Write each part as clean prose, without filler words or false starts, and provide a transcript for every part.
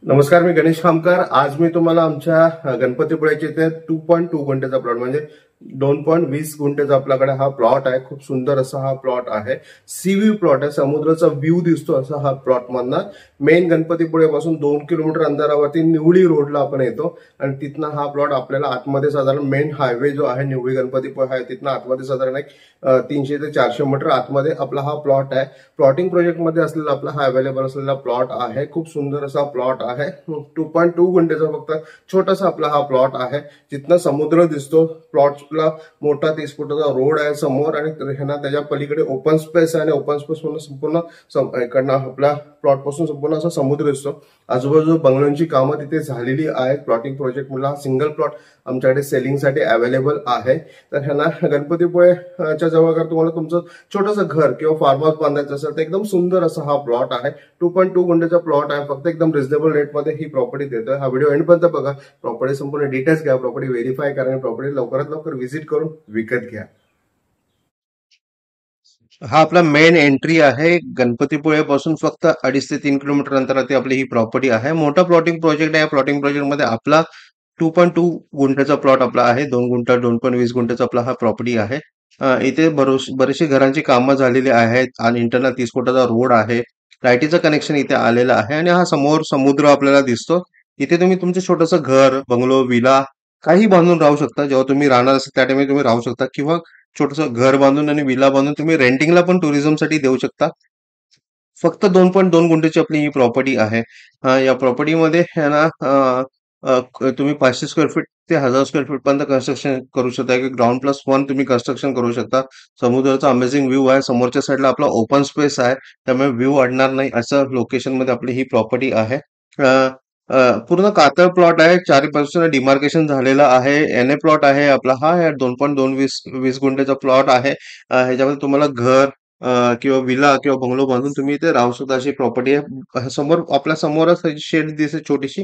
नमस्कार, मी गणेश खामकर। आज मी तुम्हाला आमच्या गणपतीपुळ्याच्या इथे 2.2 गुंठेचा प्लॉट म्हणजे 2.20 गुंठेचा आपल्याकडे हा प्लॉट आहे। खूप सुंदर असा हा प्लॉट आहे। सी व्ह्यू प्लॉट आहे, समुद्राचा व्ह्यू दिसतो असा हा प्लॉट मधनं मेन गणपतीपुळ्यापासून 2 किलोमीटर अंतरावरती निवळी रोडला आपण येतो आणि तिथनं हा प्लॉट आपल्याला आतमध्ये साधारण मेन हायवे जो आहे निवळी गणपतीपुळे आहे तिथनं आतमध्ये साधारण एक 300 ते 400 मीटर आतमध्ये आपला हा प्लॉट आहे। प्लॉटिंग प्रोजेक्ट मध्ये असलेला आपला हा अवेलेबल असलेला प्लॉट आहे। खूप सुंदर असा प्लॉट आहे। 2.2 गुंठेचा फक्त छोटासा आपला हा प्लॉट आहे, जिथनं समुद्र दिसतो। प्लॉटला मोठा 30 फुटाचा रोड आहे समोर आणि त्याच्या पलीकडे ओपन स्पेस आहे आणि ओपन स्पेस म्हणून संपूर्ण इकडनं आपला प्लॉट पासून संपूर्ण असा समुद्र दिसतो। आजूबाजूला बंगल्यांची कामं तिथे झालेली आहेत। प्लॉटिंग प्रोजेक्ट मधला हा सिंगल प्लॉट आमच्याकडे सेलिंगसाठी अवेलेबल आहे। तर ह्यांना गणपतीपुळेच्या जवळ जर तुम्हाला तुमचं छोटंसं घर किंवा फार्म हाऊस बांधायचं असेल तर एकदम सुंदर असा हा प्लॉट आहे। 2.2 गुंठेचा प्लॉट आहे, फक्त एकदम रिझनेबल रेटमध्ये ही प्रॉपर्टी देतोय। हा व्हिडिओ एंडपर्यंत बघा, प्रॉपर्टी संपूर्ण डिटेल्स घ्या, प्रॉपर्टी व्हेरीफाय करा आणि प्रॉपर्टी लवकरात लवकर व्हिजिट करून विकत घ्या। हा आपला मेन एंट्री आहे। गणपतीपुळेपासून फक्त 2.5 ते 3 किलोमीटर अंतरावरती आपली ही प्रॉपर्टी आहे। मोठा प्लॉटिंग प्रोजेक्ट आहे। प्लॉटिंग प्रोजेक्ट मध्ये आपला 2.2 गुंठेचा प्लॉट आपला आहे। 2 गुंठा 2.20 गुंठेचा आपला हा प्रॉपर्टी आहे। इथे बरेचशी घरांची कामं झालेली आहेत आणि इंटरनल 30 फुटाचा रोड आहे। लाईटीचं कनेक्शन इथे आलेलं आहे आणि हा समोर समुद्र आपल्याला दिसतो। इथे तुम्ही तुमचं छोटंसं घर, बंगलो, विला काही बांधून राहू शकता। जेव्हा तुम्ही राहणार असेल त्या टाइम तुम्ही राहू शकता किंवा छोटंसं घर बांधून आणि विला बांधून तुम्ही रेंटिंगला पण टुरिझमसाठी देऊ शकता। फक्त 2.2 गुंठेची आपली ही प्रॉपर्टी आहे। या प्रॉपर्टीमध्ये आहे ना तुम्ही 500 स्क्वेअर फीट ते 1000 स्क्वेअर फीट पर्यंत कन्स्ट्रक्शन करू शकता की ग्राउंड प्लस 1 तुम्ही कन्स्ट्रक्शन करू शकता। समुद्राचा अमेझिंग व्ह्यू आहे। समोरच्या साईडला आपला ओपन स्पेस आहे, त्यामुळे व्ह्यू अडणार नाही असं लोकेशन मध्ये आपली ही प्रॉपर्टी आहे। अ, पूर्ण कातळ प्लॉट आहे। चारी बाजूला डिमार्केशन झालेलं आहे। एन ए प्लॉट आहे आपला हा 2.20 गुंठेचा प्लॉट आहे। ह्याच्यामध्ये तुम्हाला घर किंवा विला किंवा बंगलो बांधून तुम्ही इथे राहू शकता अशी प्रॉपर्टी आहे। समोर आपल्या समोरच शेड दिसते छोटीशी,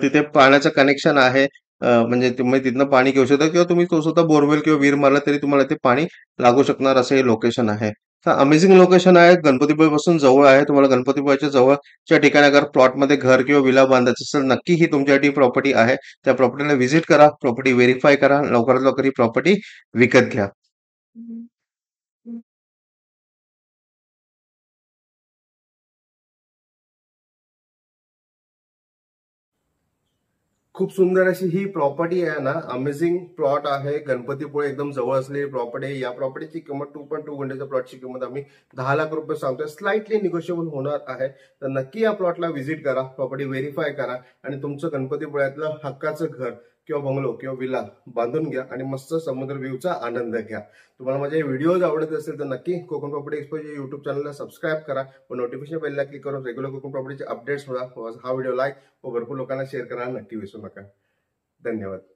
तिथे पाण्याचं कनेक्शन आहे। म्हणजे तुम्ही तिथनं पाणी घेऊ शकता किंवा तुम्ही तो स्वतः बोरवेल किंवा विहीर मारला तरी तुम्हाला ते पाणी लागू शकणार असं हे लोकेशन आहे। अमेझिंग लोकेशन आहे, गणपतीपुळेपासून जवळ आहे। तुम्हाला गणपतीपुळेच्या जवळच्या ठिकाणी अगर प्लॉटमध्ये घर किंवा विला बांधायचं असेल नक्की ही तुमच्यासाठी प्रॉपर्टी आहे। त्या प्रॉपर्टीला व्हिजिट करा, प्रॉपर्टी व्हेरीफाय करा, लवकरात लवकर ही प्रॉपर्टी विकत घ्या। खूप सुंदर अशी ही प्रॉपर्टी आहे ना, अमेझिंग प्लॉट आहे। गणपतीपुळे एकदम जवळ असलेली प्रॉपर्टी आहे। या प्रॉपर्टीची किंमत 2.2 गुंठेच्या प्लॉटची किंमत आम्ही 10 लाख रुपये सांगतोय। स्लाइटली निगोशिएबल होणार आहे। तर नक्की या प्लॉटला व्हिजिट करा, प्रॉपर्टी व्हेरीफाय करा आणि तुमचं गणपतीपुळ्यातलं हक्काचं घर किंवा बंगलो किंवा विला बांधून घ्या आणि मस्त समुद्र व्ह्यूचा आनंद घ्या। तुम्हाला माझे व्हिडिओज आवडत असेल तर नक्की कोकण प्रॉपर्टी एक्सपोज युट्यूब चॅनलला सबस्क्राईब करा व नोटिफिकेशन बेलला क्लिक करून रेग्युलर कोकण प्रॉपर्टीचे अपडेट्स मिळवा। हा व्हिडिओ लाईक व भरपूर लोकांना शेअर करायला नक्की विसरू नका। धन्यवाद।